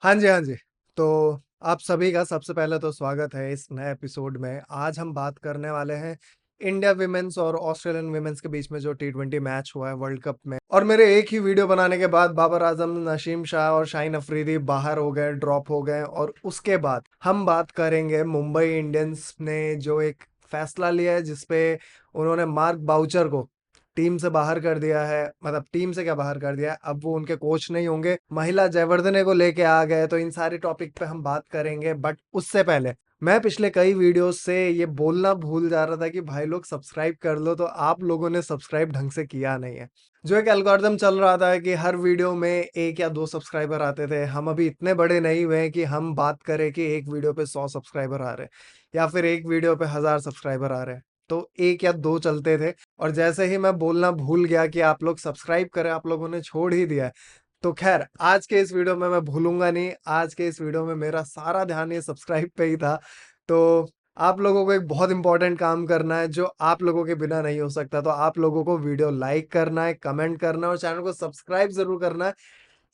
हाँ जी, हाँ जी। तो आप सभी का सबसे पहले तो स्वागत है इस नए एपिसोड में। आज हम बात करने वाले हैं इंडिया विमेन्स और ऑस्ट्रेलियन विमेन्स के बीच में जो टी20 मैच हुआ है वर्ल्ड कप में। और मेरे एक ही वीडियो बनाने के बाद बाबर आज़म, नसीम शाह और शाहीन अफरीदी बाहर हो गए, ड्रॉप हो गए और उसके बाद हम बात करेंगे मुंबई इंडियंस ने जो एक फैसला लिया है जिसपे उन्होंने मार्क बाउचर को टीम से बाहर कर दिया है। मतलब टीम से क्या बाहर कर दिया है, अब वो उनके कोच नहीं होंगे। महिला जयवर्धने को लेके आ गए, तो इन सारे टॉपिक पे हम बात करेंगे। बट उससे पहले मैं पिछले कई वीडियोस से ये बोलना भूल जा रहा था कि भाई लोग सब्सक्राइब कर लो, तो आप लोगों ने सब्सक्राइब ढंग से किया नहीं है। जो एक एल्गोरिदम चल रहा था कि हर वीडियो में 1 या 2 सब्सक्राइबर आते थे। हम अभी इतने बड़े नहीं हुए हैं कि हम बात करें कि एक वीडियो पे 100 सब्सक्राइबर आ रहे हैं या फिर एक वीडियो पे 1000 सब्सक्राइबर आ रहे हैं। तो 1 या 2 चलते थे और जैसे ही मैं बोलना भूल गया कि आप लोग सब्सक्राइब करें, आप लोगों ने छोड़ ही दिया है। तो खैर आज के इस वीडियो में मैं भूलूंगा नहीं। आज के इस वीडियो में मेरा सारा ध्यान ये सब्सक्राइब पे ही था। तो आप लोगों को एक बहुत इंपॉर्टेंट काम करना है जो आप लोगों के बिना नहीं हो सकता। तो आप लोगों को वीडियो लाइक करना है, कमेंट करना है और चैनल को सब्सक्राइब जरूर करना है।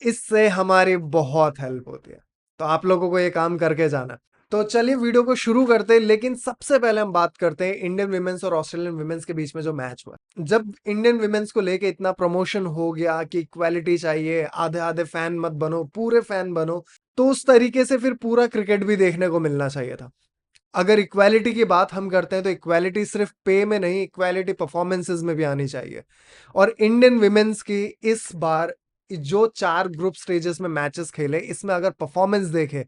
इससे हमारी बहुत हेल्प होती है। तो आप लोगों को ये काम करके जाना है। तो चलिए वीडियो को शुरू करते हैं, लेकिन सबसे पहले हम बात करते हैं इंडियन विमेंस और ऑस्ट्रेलियन विमेंस के बीच में जो मैच हुआ। जब इंडियन विमेंस को लेके इतना प्रमोशन हो गया कि इक्वालिटी चाहिए, आधे आधे फैन मत बनो, पूरे फैन बनो, तो उस तरीके से फिर पूरा क्रिकेट भी देखने को मिलना चाहिए था। अगर इक्वालिटी की बात हम करते हैं तो इक्वालिटी सिर्फ पे में नहीं, इक्वालिटी परफॉर्मेंसेस में भी आनी चाहिए। और इंडियन विमेंस की इस बार जो 4 ग्रुप स्टेजेस में मैचेस खेले, इसमें अगर परफॉर्मेंस देखें,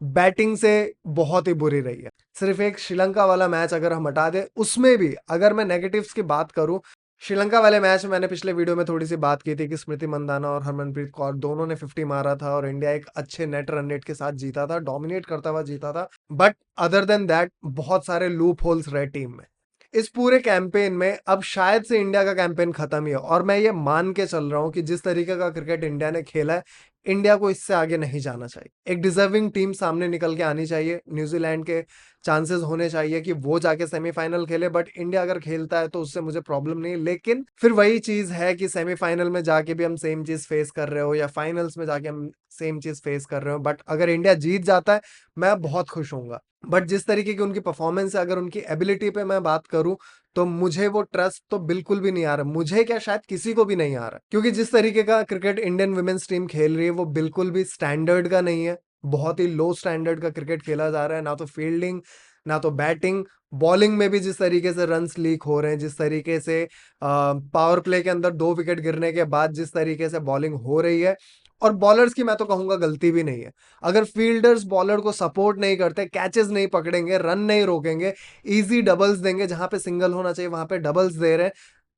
बैटिंग से बहुत ही बुरी रही है। सिर्फ एक श्रीलंका वाला मैच अगर हम हटा दें, उसमें भी अगर मैं नेगेटिव्स की बात करूं, श्रीलंका वाले मैच में मैंने पिछले वीडियो में थोड़ी सी बात की थी कि स्मृति मंदाना और हरमनप्रीत कौर दोनों ने 50 मारा था और इंडिया एक अच्छे नेट रन रेट के साथ जीता था, डोमिनेट करता हुआ जीता था। बट अदर देन दैट बहुत सारे लूप होल्स रहे टीम में। इस पूरे कैंपेन में अब शायद से इंडिया का कैंपेन खत्म ही हो और मैं ये मान के चल रहा हूं कि जिस तरीके का क्रिकेट इंडिया ने खेला है, इंडिया को इससे आगे नहीं जाना चाहिए। एक डिजर्विंग टीम सामने निकल के आनी चाहिए। न्यूजीलैंड के चांसेस होने चाहिए कि वो जाके सेमीफाइनल खेले, बट इंडिया अगर खेलता है तो उससे मुझे प्रॉब्लम नहीं। लेकिन फिर वही चीज है कि सेमीफाइनल में जाके भी हम सेम चीज फेस कर रहे हो या फाइनल्स में जाके हम सेम चीज फेस कर रहे हो, बट अगर इंडिया जीत जाता है मैं बहुत खुश होऊंगा। बट जिस तरीके की उनकी परफॉर्मेंस है, अगर उनकी एबिलिटी पे मैं बात करूं, तो मुझे वो ट्रस्ट तो बिल्कुल भी नहीं आ रहा। मुझे क्या, शायद किसी को भी नहीं आ रहा, क्योंकि जिस तरीके का क्रिकेट इंडियन वुमेन्स टीम खेल रही है वो बिल्कुल भी स्टैंडर्ड का नहीं है। बहुत ही लो स्टैंडर्ड का क्रिकेट खेला जा रहा है। ना तो फील्डिंग, ना तो बैटिंग, बॉलिंग में भी जिस तरीके से रन्स लीक हो रहे हैं, जिस तरीके से पावर प्ले के अंदर 2 विकेट गिरने के बाद जिस तरीके से बॉलिंग हो रही है, और बॉलर्स की मैं तो कहूंगा गलती भी नहीं है। अगर फील्डर्स बॉलर को सपोर्ट नहीं करते, कैचेस नहीं पकड़ेंगे, रन नहीं रोकेंगे, इजी डबल्स देंगे, जहां पे सिंगल होना चाहिए वहां पे डबल्स दे रहे हैं,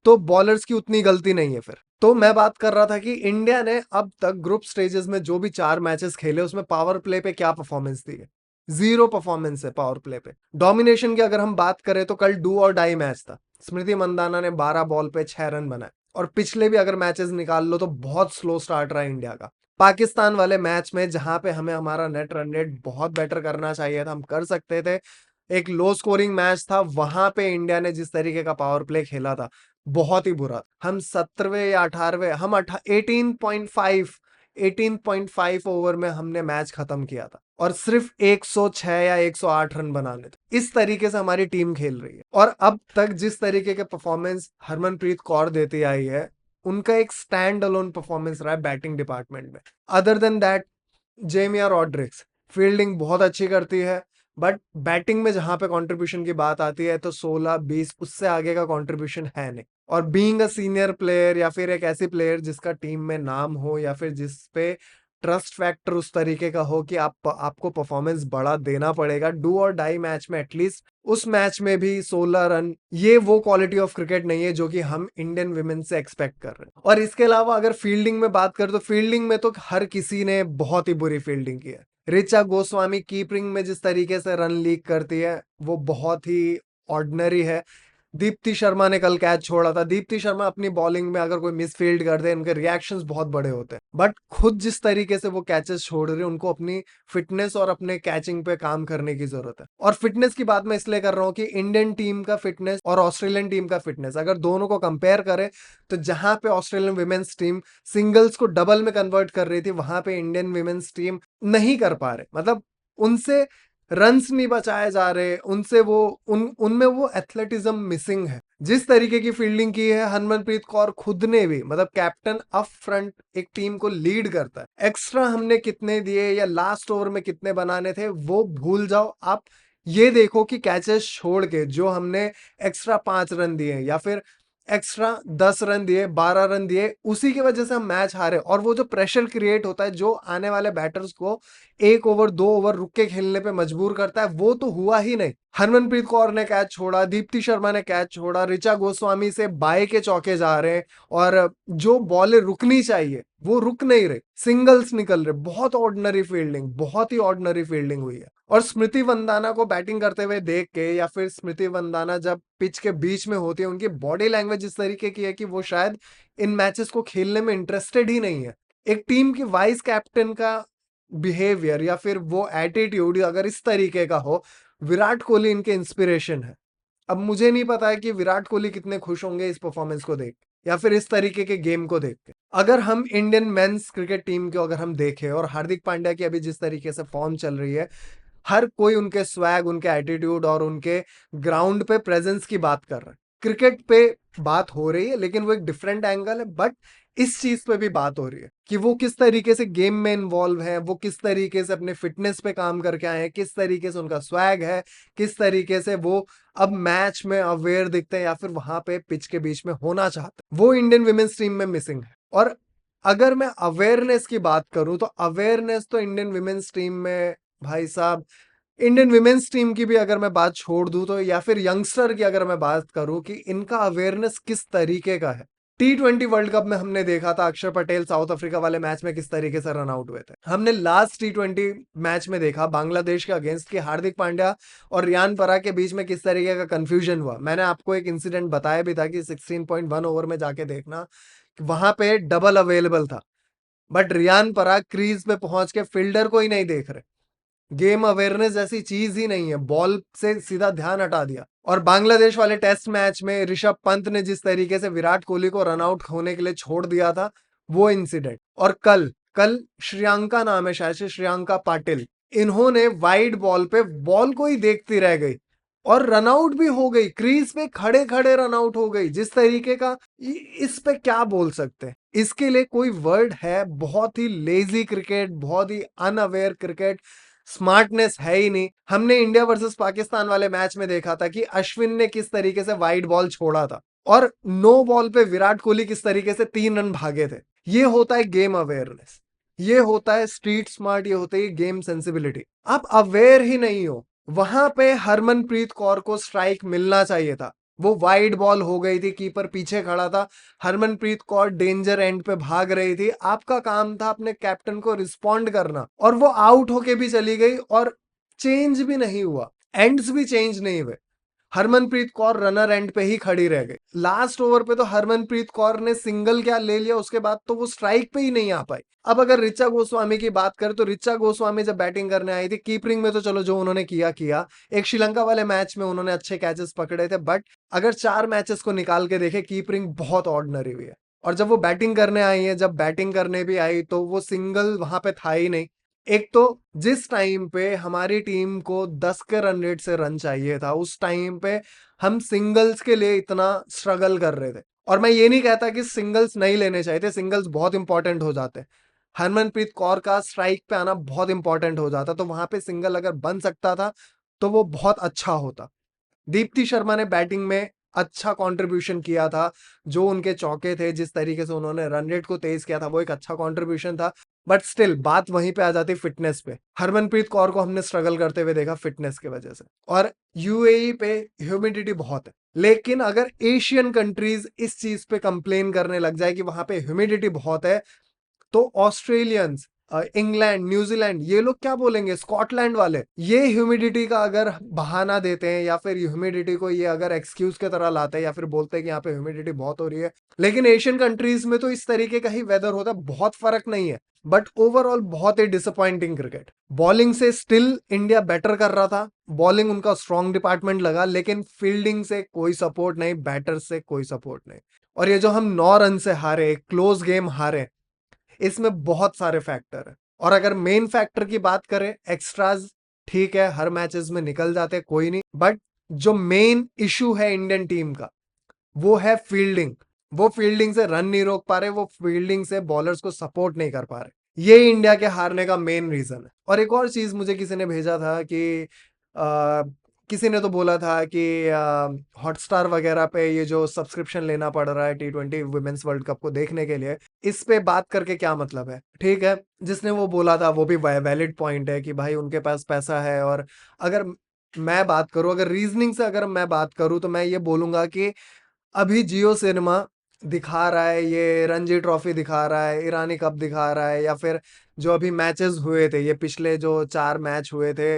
तो बॉलर्स की उतनी गलती नहीं है। फिर तो मैं बात कर रहा था कि इंडिया ने अब तक ग्रुप स्टेजेस में जो भी 4 मैचेस खेले उसमें पावर प्ले पे क्या परफॉर्मेंस दी है? जीरो परफॉर्मेंस है पावर प्ले पे। डोमिनेशन की अगर हम बात करें तो कल डू और डाई मैच था। स्मृति मंदाना ने 12 बॉल पे 6 रन बनाए। और पिछले भी अगर मैचेस निकाल लो तो बहुत स्लो स्टार्ट रहा इंडिया का। पाकिस्तान वाले मैच में जहां पे हमें हमारा नेट रन रेट बहुत बेटर करना चाहिए था, हम कर सकते थे, एक लो स्कोरिंग मैच था, वहां पे इंडिया ने जिस तरीके का पावर प्ले खेला था बहुत ही बुरा। हम 17वें या 18वें, हम 18.5 ओवर में हमने मैच खत्म किया था और सिर्फ 106 या 108 रन बनाने थे। इस तरीके से हमारी टीम खेल रही है। और अब तक जिस तरीके के परफॉर्मेंस हरमनप्रीत कौर देती आई है, उनका एक स्टैंड अलोन परफॉर्मेंस रहा है बैटिंग डिपार्टमेंट में। Other than that, Jemimah Rodrigues fielding बहुत अच्छी करती है, बट बैटिंग में जहां पे कंट्रीब्यूशन की बात आती है तो 16-20 उससे आगे का कंट्रीब्यूशन है नहीं। और बीइंग अ सीनियर प्लेयर या फिर एक ऐसी प्लेयर जिसका टीम में नाम हो या फिर जिस पे ट्रस्ट फैक्टर उस तरीके का हो कि आपको परफॉर्मेंस बड़ा देना पड़ेगा, डू और डाई मैच में एटलीस्ट उस मैच में भी 16 रन, ये वो क्वालिटी ऑफ क्रिकेट नहीं है जो कि हम इंडियन विमेन से एक्सपेक्ट कर रहे हैं। और इसके अलावा अगर फील्डिंग में बात करें तो फील्डिंग में तो हर किसी ने बहुत ही बुरी फील्डिंग की है। ऋचा गोस्वामी कीपिंग में जिस तरीके से रन लीक करती है वो बहुत ही ऑर्डिनरी है। दीप्ति शर्मा ने कल कैच छोड़ा था। दीप्ति शर्मा अपनी बॉलिंग में अगर कोई मिसफील्ड कर दे, इनके रिएक्शंस बहुत बड़े होते हैं, बट खुद जिस तरीके से वो कैचेस छोड़ रहे हैं, उनको अपनी फिटनेस और अपने कैचिंग पे काम करने की जरूरत है। और फिटनेस की बात मैं इसलिए कर रहा हूँ कि इंडियन टीम का फिटनेस और ऑस्ट्रेलियन टीम का फिटनेस अगर दोनों को कंपेयर करें, तो जहां पे ऑस्ट्रेलियन विमेन्स टीम सिंगल्स को डबल में कन्वर्ट कर रही थी, वहां पे इंडियन विमेन्स टीम नहीं कर पा रहे। मतलब उनसे रन्स नहीं बचाए जा रहे, उनसे वो उनमें वो एथलेटिज्म मिसिंग है। जिस तरीके की फील्डिंग की है हरमनप्रीत कौर खुद ने भी, मतलब कैप्टन अप फ्रंट एक टीम को लीड करता है। एक्स्ट्रा हमने कितने दिए या लास्ट ओवर में कितने बनाने थे वो भूल जाओ, आप ये देखो कि कैचेस छोड़ के जो हमने एक्स्ट्रा 5 रन दिए या फिर एक्स्ट्रा 10 रन दिए, 12 रन दिए, उसी की वजह से हम मैच हारे। और वो जो प्रेशर क्रिएट होता है जो आने वाले बैटर्स को 1 ओवर 2 ओवर रुक के खेलने पे मजबूर करता है, वो तो हुआ ही नहीं। हरमनप्रीत कौर ने कैच छोड़ा, दीप्ति शर्मा ने कैच छोड़ा, ऋचा गोस्वामी से बाय के चौके जा रहे हैं, और जो बॉलें रुकनी चाहिए वो रुक नहीं रहे, सिंगल्स निकल रहे। बहुत ऑर्डिनरी फील्डिंग, बहुत ही ऑर्डिनरी फील्डिंग हुई है। और स्मृति वंदना को बैटिंग करते हुए देख के, या फिर स्मृति वंदना जब पिच के बीच में होती है, उनकी बॉडी लैंग्वेज इस तरीके की है कि वो शायद इन मैचेस को खेलने में इंटरेस्टेड ही नहीं है। एक टीम की वाइस कैप्टन का बिहेवियर या फिर वो एटीट्यूड अगर इस तरीके का हो, विराट कोहली इनके इंस्पिरेशन है। अब मुझे नहीं पता है कि विराट कोहली कितने खुश होंगे इस परफॉर्मेंस को देख के या फिर इस तरीके के गेम को देख के। अगर हम इंडियन मेंस क्रिकेट टीम को अगर हम देखें, और हार्दिक पांड्या की अभी जिस तरीके से फॉर्म चल रही है, हर कोई उनके स्वैग, उनके एटीट्यूड और उनके ग्राउंड पे प्रेजेंस की बात कर रहा है। क्रिकेट पे बात हो रही है, लेकिन वो एक डिफरेंट एंगल है, बट इस चीज पे भी बात हो रही है कि वो किस तरीके से गेम में इन्वॉल्व है, वो किस तरीके से अपने फिटनेस पे काम करके आए हैं, किस तरीके से उनका स्वैग है, किस तरीके से वो अब मैच में अवेयर दिखते हैं या फिर वहां पे पिच के बीच में होना चाहते हैं। वो इंडियन विमेन्स टीम में मिसिंग है। और अगर मैं अवेयरनेस की बात करूं, तो अवेयरनेस तो इंडियन विमेन्स टीम में, भाई साहब, इंडियन विमेन्स टीम की भी अगर मैं बात छोड़ दूं तो, या फिर यंगस्टर की अगर मैं बात करूं कि इनका अवेयरनेस किस तरीके का है। T20 वर्ल्ड कप में हमने देखा था अक्षर पटेल साउथ अफ्रीका वाले मैच में किस तरीके से रन आउट हुए थे। हमने लास्ट T20 मैच में देखा बांग्लादेश के अगेंस्ट कि हार्दिक पांड्या और रियान पराग के बीच में किस तरीके का कंफ्यूजन हुआ। मैंने आपको एक इंसिडेंट बताया भी था कि 16.1 ओवर में जाके देखना, वहां पे डबल अवेलेबल था, बट रियान पराग क्रीज पे पहुंच के फील्डर को ही नहीं देख रहे। गेम अवेयरनेस जैसी चीज ही नहीं है, बॉल से सीधा ध्यान हटा दिया। और बांग्लादेश वाले टेस्ट मैच में ऋषभ पंत ने जिस तरीके से विराट कोहली को रन आउट होने के लिए छोड़ दिया था, वो इंसिडेंट। और कल कल श्रियंका नाम है शायद से, श्रियंका पाटिल, इन्होंने वाइड बॉल पे बॉल को ही देखती रह गई और रन आउट भी हो गई, क्रीज पे खड़े खड़े रन आउट हो गई। जिस तरीके का, इस पे क्या बोल सकते हैं, इसके लिए कोई वर्ड है? बहुत ही लेजी क्रिकेट, बहुत ही अनअवेयर क्रिकेट, स्मार्टनेस है ही नहीं। हमने इंडिया वर्सेस पाकिस्तान वाले मैच में देखा था कि अश्विन ने किस तरीके से वाइड बॉल छोड़ा था, और नो बॉल पे विराट कोहली किस तरीके से 3 रन भागे थे। ये होता है गेम अवेयरनेस, ये होता है स्ट्रीट स्मार्ट, ये होता है गेम सेंसिबिलिटी। आप अवेयर ही नहीं हो। वहां पे हरमनप्रीत कौर को स्ट्राइक मिलना चाहिए था, वो वाइड बॉल हो गई थी, कीपर पीछे खड़ा था, हरमनप्रीत कौर डेंजर एंड पे भाग रही थी, आपका काम था अपने कैप्टन को रिस्पॉन्ड करना, और वो आउट होके भी चली गई और चेंज भी नहीं हुआ, एंड्स भी चेंज नहीं हुए। हरमनप्रीत कौर रनर एंड पे ही खड़ी रह गई। लास्ट ओवर पे तो हरमनप्रीत कौर ने सिंगल क्या ले लिया, उसके बाद तो वो स्ट्राइक पे ही नहीं आ पाई। अब अगर ऋचा गोस्वामी की बात करें, तो ऋचा गोस्वामी जब बैटिंग करने आई थी, कीपिंग में तो चलो जो उन्होंने किया किया, एक श्रीलंका वाले मैच में उन्होंने अच्छे कैचेस पकड़े थे, बट अगर 4 मैचेस को निकाल के देखे, कीपिंग बहुत ऑर्डिनरी हुई है। और जब वो बैटिंग करने आई है, जब बैटिंग करने भी आई, तो वो सिंगल वहां पे था ही नहीं। एक तो जिस टाइम पे हमारी टीम को 10 के रन रेट से रन चाहिए था, उस टाइम पे हम सिंगल्स के लिए इतना स्ट्रगल कर रहे थे। और मैं ये नहीं कहता कि सिंगल्स नहीं लेने चाहिए थे, सिंगल्स बहुत इंपॉर्टेंट हो जाते हैं। हरमनप्रीत कौर का स्ट्राइक पे आना बहुत इंपॉर्टेंट हो जाता, तो वहां पे सिंगल अगर बन सकता था तो वो बहुत अच्छा होता। दीप्ति शर्मा ने बैटिंग में अच्छा कंट्रीब्यूशन किया था, जो उनके चौके थे, जिस तरीके से उन्होंने रन रेट को तेज किया था, वो एक अच्छा कंट्रीब्यूशन था। बट स्टिल बात वहीं पे आ जाती फिटनेस पे। हरमनप्रीत कौर को हमने स्ट्रगल करते हुए देखा फिटनेस की वजह से। और यूएई पे ह्यूमिडिटी बहुत है, लेकिन अगर एशियन कंट्रीज इस चीज पे कंप्लेन करने लग जाए कि वहां पे ह्यूमिडिटी बहुत है, तो ऑस्ट्रेलियंस इंग्लैंड, न्यूजीलैंड, ये लोग क्या बोलेंगे, स्कॉटलैंड वाले, ये ह्यूमिडिटी का अगर बहाना देते हैं या फिर ह्यूमिडिटी को ये अगर एक्सक्यूज की तरह लाते हैं या फिर बोलते हैं कि यहाँ पे ह्यूमिडिटी बहुत हो रही है, लेकिन एशियन कंट्रीज में तो इस तरीके का ही वेदर होता है, बहुत फर्क नहीं है। बट ओवरऑल बहुत ही डिसअपॉइंटिंग क्रिकेट। बॉलिंग से स्टिल इंडिया बेटर कर रहा था, बॉलिंग उनका स्ट्रॉन्ग डिपार्टमेंट लगा, लेकिन फील्डिंग से कोई सपोर्ट नहीं, बैटर से कोई सपोर्ट नहीं। और ये जो हम 9 रन से हारे, क्लोज गेम हारे, इसमें बहुत सारे फैक्टर है। और अगर मेन फैक्टर की बात करें, एक्स्ट्राज ठीक है, हर मैचेस में निकल जाते, कोई नहीं, बट जो मेन इशू है इंडियन टीम का, वो है फील्डिंग। वो फील्डिंग से रन नहीं रोक पा रहे, वो फील्डिंग से बॉलर्स को सपोर्ट नहीं कर पा रहे। ये इंडिया के हारने का मेन रीजन है। और एक और चीज मुझे किसी ने भेजा था कि आ, किसी ने तो बोला था कि हॉटस्टार वगैरह पे ये जो सब्सक्रिप्शन लेना पड़ रहा है T20 वुमेन्स वर्ल्ड कप को देखने के लिए, इस पे बात करके क्या मतलब है। ठीक है, जिसने वो बोला था वो भी वैलिड पॉइंट है कि भाई उनके पास पैसा है। और अगर मैं बात करूं, अगर रीजनिंग से अगर मैं बात करूं, तो मैं ये बोलूंगा कि अभी जियो सिनेमा दिखा रहा है, ये रणजी ट्रॉफी दिखा रहा है, ईरानी कप दिखा रहा है, या फिर जो अभी मैचेस हुए थे, ये पिछले जो 4 मैच हुए थे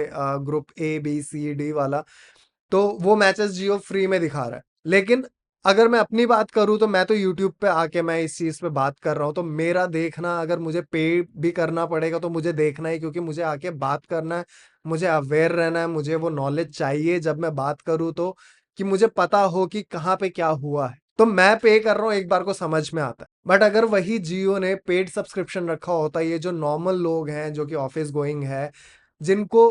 group A B C D वाला, तो वो मैचेस जियो फ्री में दिखा रहा है। लेकिन अगर मैं अपनी बात करूं, तो मैं तो यूट्यूब पे आके मैं इस चीज पे बात कर रहा हूं, तो मेरा देखना, अगर मुझे पे भी करना पड़ेगा तो मुझे देखना ही, क्योंकि मुझे आके बात करना है, मुझे अवेयर रहना है, मुझे वो नॉलेज चाहिए जब मैं बात करूं, तो कि मुझे पता हो कि कहाँ पे क्या हुआ है। तो मैं पे कर रहा हूँ, एक बार को समझ में आता है। बट अगर वही जियो ने पेड सब्सक्रिप्शन रखा होता, ये जो नॉर्मल लोग हैं जो कि ऑफिस गोइंग है, जिनको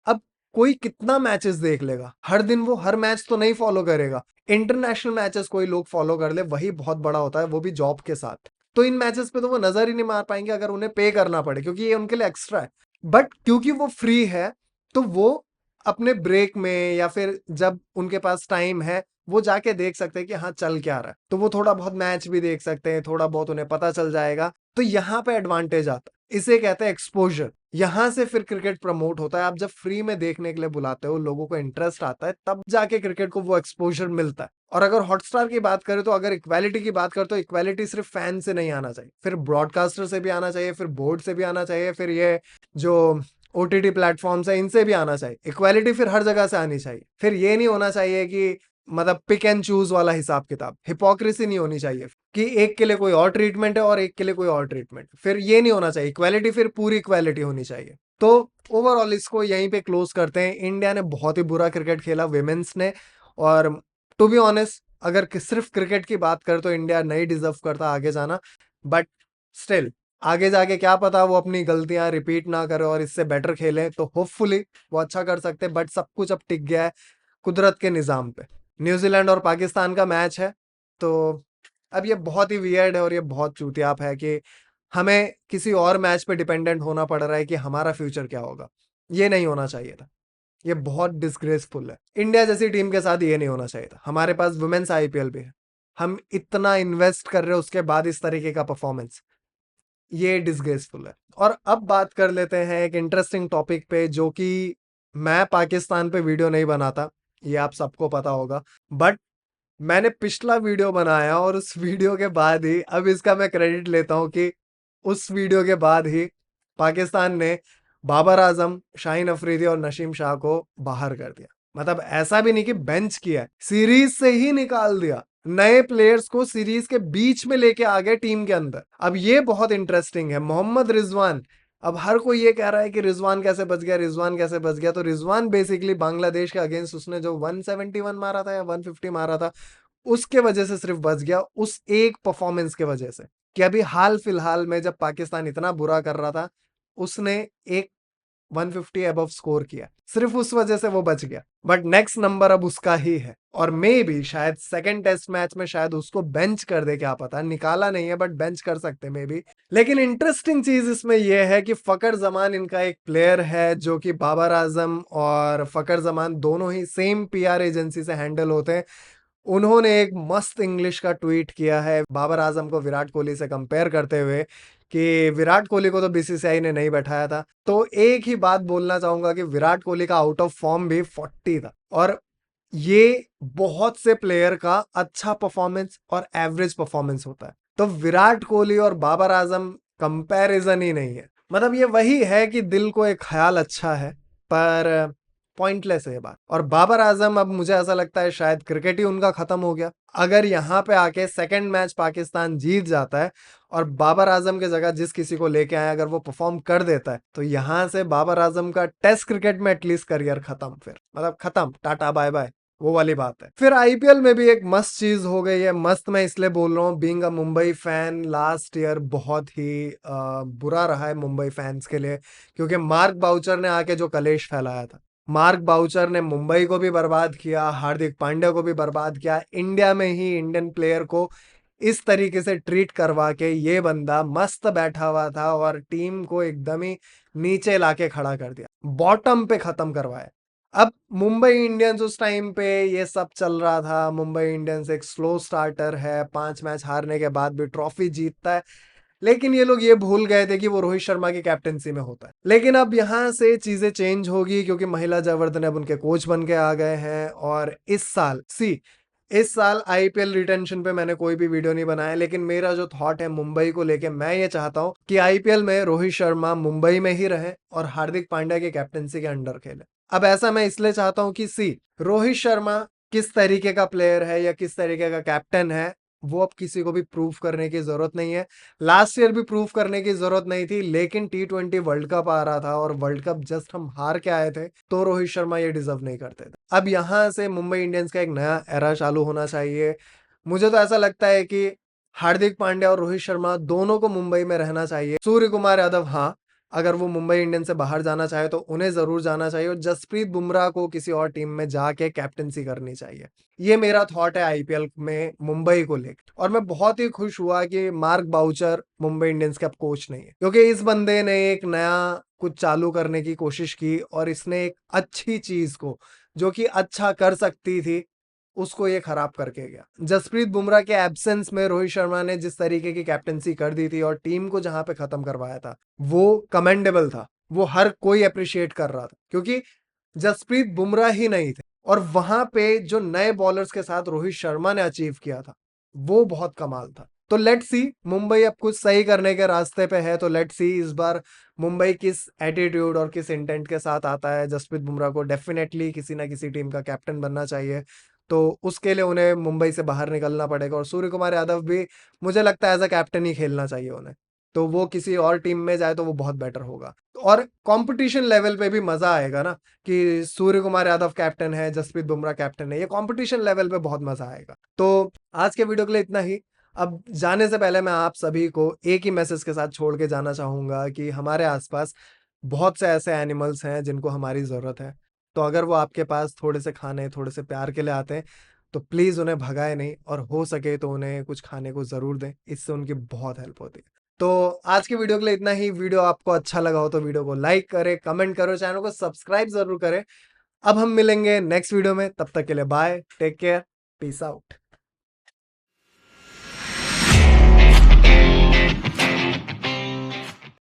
अब कोई कितना मैचेस देख लेगा, हर दिन वो हर मैच तो नहीं फॉलो करेगा। इंटरनेशनल मैचेस कोई लोग फॉलो कर ले, वही बहुत बड़ा होता है, वो भी जॉब के साथ। तो इन मैचेस पे तो वो नजर ही नहीं मार पाएंगे अगर उन्हें पे करना पड़े, क्योंकि ये उनके लिए एक्स्ट्रा है। बट क्योंकि वो फ्री है, तो वो अपने ब्रेक में या फिर जब उनके पास टाइम है, वो जाके देख सकते हैं कि हाँ चल क्या रहा है, तो वो थोड़ा बहुत मैच भी देख सकते हैं, थोड़ा बहुत उन्हें पता चल जाएगा। तो यहाँ पे एडवांटेज आता है, इसे कहते हैं एक्सपोजर। यहाँ से फिर क्रिकेट प्रमोट होता है। आप जब फ्री में देखने के लिए बुलाते हो, लोगों को इंटरेस्ट आता है, तब जाके क्रिकेट को वो एक्सपोजर मिलता है। और अगर हॉटस्टार की बात करें, तो अगर इक्वालिटी की बात करें, तो इक्वालिटी सिर्फ फैन से नहीं आना चाहिए, फिर ब्रॉडकास्टर से भी आना चाहिए, फिर बोर्ड से भी आना चाहिए, फिर ये जो OTT प्लेटफॉर्म्स है, इनसे भी आना चाहिए। इक्वालिटी फिर हर जगह से आनी चाहिए। फिर ये नहीं होना चाहिए कि मतलब पिक एंड चूज वाला हिसाब किताब, हिपोक्रेसी नहीं होनी चाहिए कि एक के लिए कोई और ट्रीटमेंट है और एक के लिए कोई और ट्रीटमेंट, फिर ये नहीं होना चाहिए। इक्वालिटी फिर पूरी इक्वालिटी होनी चाहिए। तो ओवरऑल इसको यहीं पे क्लोज करते हैं। इंडिया ने बहुत ही बुरा क्रिकेट खेला, विमेंस ने। और टू बी ऑनेस्ट, अगर सिर्फ क्रिकेट की बात करें, तो इंडिया नहीं डिजर्व करता आगे जाना। बट स्टिल आगे जाके क्या पता वो अपनी गलतियां रिपीट ना करे और इससे बेटर खेले, तो होपफुली वो अच्छा कर सकते हैं। बट सब कुछ अब टिक गया है कुदरत के निजाम पे। न्यूजीलैंड और पाकिस्तान का मैच है, तो अब ये बहुत ही वियर्ड है और ये बहुत चूतियाप है कि हमें किसी और मैच पे डिपेंडेंट होना पड़ रहा है कि हमारा फ्यूचर क्या होगा। ये नहीं होना चाहिए था, ये बहुत डिसग्रेसफुल है। इंडिया जैसी टीम के साथ ये नहीं होना चाहिए था। हमारे पास वुमेन्स IPL भी है, हम इतना इन्वेस्ट कर रहे हैं, उसके बाद इस तरीके का परफॉर्मेंस, ये डिसग्रेसफुल है। और अब बात कर लेते हैं एक इंटरेस्टिंग टॉपिक पे, जो कि मैं पाकिस्तान पे वीडियो नहीं बनाता, ये आप सबको पता होगा। बट मैंने पिछला वीडियो बनाया और उस वीडियो के बाद ही, अब इसका मैं क्रेडिट लेता हूँ कि उस वीडियो के बाद ही पाकिस्तान ने बाबर आजम, शाहीन अफरीदी और नसीम शाह को बाहर कर दिया। मतलब ऐसा भी नहीं कि बेंच किया है, सीरीज से ही निकाल दिया। नए प्लेयर्स को सीरीज के बीच में लेके आ गए टीम के अंदर। अब ये बहुत इंटरेस्टिंग है। मोहम्मद रिजवान, अब हर कोई ये कह रहा है कि रिजवान कैसे बच गया, रिजवान कैसे बच गया। तो रिजवान बेसिकली बांग्लादेश के अगेंस्ट उसने जो 171 मारा था या 150 मारा था, उसके वजह से सिर्फ बच गया, उस एक परफॉर्मेंस के वजह से। कि अभी हाल फिलहाल में जब पाकिस्तान इतना बुरा कर रहा था, उसने एक 150 अबव स्कोर किया, सिर्फ उस वजह से वो बच गया। बट नेक्स्ट नंबर अब उसका ही है, और मे भी शायद सेकंड टेस्ट मैच में शायद उसको बेंच कर दे, क्या पता, निकाला नहीं है बट बेंच कर सकते मे बी। लेकिन इंटरेस्टिंग चीज इसमें यह है कि फकर जमान इनका एक प्लेयर है, जो कि बाबर आजम और फकर जमान दोनों ही सेम PR एजेंसी से हैंडल होते हैं। उन्होंने एक मस्त इंग्लिश का ट्वीट किया है बाबर आजम को विराट कोहली से कंपेयर करते हुए, कि विराट कोहली को तो BCCI ने नहीं बैठाया था। तो एक ही बात बोलना चाहूंगा कि विराट कोहली का आउट ऑफ फॉर्म भी 40 था, और ये बहुत से प्लेयर का अच्छा परफॉर्मेंस और एवरेज परफॉर्मेंस होता है। तो विराट कोहली और बाबर आजम कंपैरिजन ही नहीं है। मतलब ये वही है कि दिल को एक ख्याल अच्छा है, पर पॉइंटलेस है ये बात। और बाबर आजम, अब मुझे ऐसा लगता है शायद क्रिकेट ही उनका खत्म हो गया। अगर यहाँ पे आके सेकंड मैच पाकिस्तान जीत जाता है और बाबर आजम की जगह जिस किसी को लेके आए अगर वो परफॉर्म कर देता है, तो यहाँ से बाबर आजम का टेस्ट क्रिकेट में एटलीस्ट करियर खत्म, फिर मतलब खत्म, टाटा बाय बाय, वो वाली बात है। फिर आईपीएल में भी एक मस्त चीज हो गई है। मस्त मैं इसलिए बोल रहा हूँ, being a Mumbai fan, last year बहुत ही बुरा रहा है मुंबई फैंस के लिए, क्योंकि मार्क बाउचर ने आके जो कलेश फैलाया था। मार्क बाउचर ने मुंबई को भी बर्बाद किया, हार्दिक पांड्या को भी बर्बाद किया। इंडिया में ही इंडियन प्लेयर को इस तरीके से ट्रीट करवा के ये बंदा मस्त बैठा हुआ था और टीम को एकदम ही नीचे लाके खड़ा कर दिया, बॉटम पे खत्म करवाया। अब मुंबई इंडियंस उस टाइम पे ये सब चल रहा था, मुंबई इंडियंस एक स्लो स्टार्टर है, 5 मैच हारने के बाद भी ट्रॉफी जीतता है, लेकिन ये लोग ये भूल गए थे कि वो रोहित शर्मा की कैप्टेंसी में होता है। लेकिन अब यहाँ से चीजें चेंज होगी, क्योंकि महिला जयवर्धने अब उनके कोच बन के आ गए हैं। और इस साल आईपीएल रिटेंशन पे मैंने कोई भी वीडियो नहीं बनाया, लेकिन मेरा जो थॉट है मुंबई को लेके, मैं ये चाहता हूँ कि आईपीएल में रोहित शर्मा मुंबई में ही रहे और हार्दिक पांड्या की कैप्टेंसी के अंडर खेले। अब ऐसा मैं इसलिए चाहता हूँ कि रोहित शर्मा किस तरीके का प्लेयर है या किस तरीके का कैप्टन है, वो अब किसी को भी प्रूव करने की जरूरत नहीं है। लास्ट ईयर भी प्रूव करने की जरूरत नहीं थी, लेकिन T20 वर्ल्ड कप आ रहा था और वर्ल्ड कप जस्ट हम हार के आए थे, तो रोहित शर्मा ये डिजर्व नहीं करते थे। अब यहां से मुंबई इंडियंस का एक नया एरा चालू होना चाहिए। मुझे तो ऐसा लगता है कि हार्दिक पांड्या और रोहित शर्मा दोनों को मुंबई में रहना चाहिए। सूर्य कुमार यादव, हाँ, अगर वो मुंबई इंडियंस से बाहर जाना चाहे तो उन्हें जरूर जाना चाहिए, और जसप्रीत बुमराह को किसी और टीम में जाके कैप्टनसी करनी चाहिए। ये मेरा थॉट है आईपीएल में मुंबई को लेकर। और मैं बहुत ही खुश हुआ कि मार्क बाउचर मुंबई इंडियंस का कोच नहीं है, क्योंकि इस बंदे ने एक नया कुछ चालू करने की कोशिश की और इसने एक अच्छी चीज को, जो कि अच्छा कर सकती थी, उसको ये खराब करके गया। जसप्रीत बुमराह के एब्सेंस में रोहित शर्मा ने जिस तरीके की कैप्टनसी कर दी थी और टीम को जहां पे खत्म करवाया था, वो कमेंडेबल था, वो हर कोई अप्रिशिएट कर रहा था, क्योंकि जसप्रीत बुमराह ही नहीं थे। और वहां पे जो नए बॉलर्स के साथ रोहित शर्मा ने अचीव किया था, वो बहुत कमाल था। तो लेट्स सी, मुंबई अब कुछ सही करने के रास्ते पे है, तो लेट्स सी इस बार मुंबई किस एटीट्यूड और किस इंटेंट के साथ आता है। जसप्रीत बुमराह को डेफिनेटली किसी ना किसी टीम का कैप्टन बनना चाहिए, तो उसके लिए उन्हें मुंबई से बाहर निकलना पड़ेगा। और सूर्य कुमार यादव भी मुझे लगता है एज अ कैप्टन ही खेलना चाहिए उन्हें, तो वो किसी और टीम में जाए तो वो बहुत बेटर होगा। और कंपटीशन लेवल पे भी मजा आएगा ना, कि सूर्य कुमार यादव कैप्टन है, जसप्रीत बुमराह कैप्टन है, ये कंपटीशन लेवल पे बहुत मजा आएगा। तो आज के वीडियो के लिए इतना ही। अब जाने से पहले मैं आप सभी को एक ही मैसेज के साथ छोड़ के जाना चाहूंगा कि हमारे आसपास बहुत से ऐसे एनिमल्स हैं जिनको हमारी जरूरत है। तो अगर वो आपके पास थोड़े से खाने, थोड़े से प्यार के लिए आते हैं, तो प्लीज उन्हें भगाए नहीं, और हो सके तो उन्हें कुछ खाने को जरूर दें, इससे उनकी बहुत हेल्प होती है। तो आज की वीडियो के लिए इतना ही। वीडियो आपको अच्छा लगा हो तो वीडियो को लाइक करें, कमेंट करो, चैनल को सब्सक्राइब जरूर करें। अब हम मिलेंगे नेक्स्ट वीडियो में, तब तक के लिए bye, take care, peace out.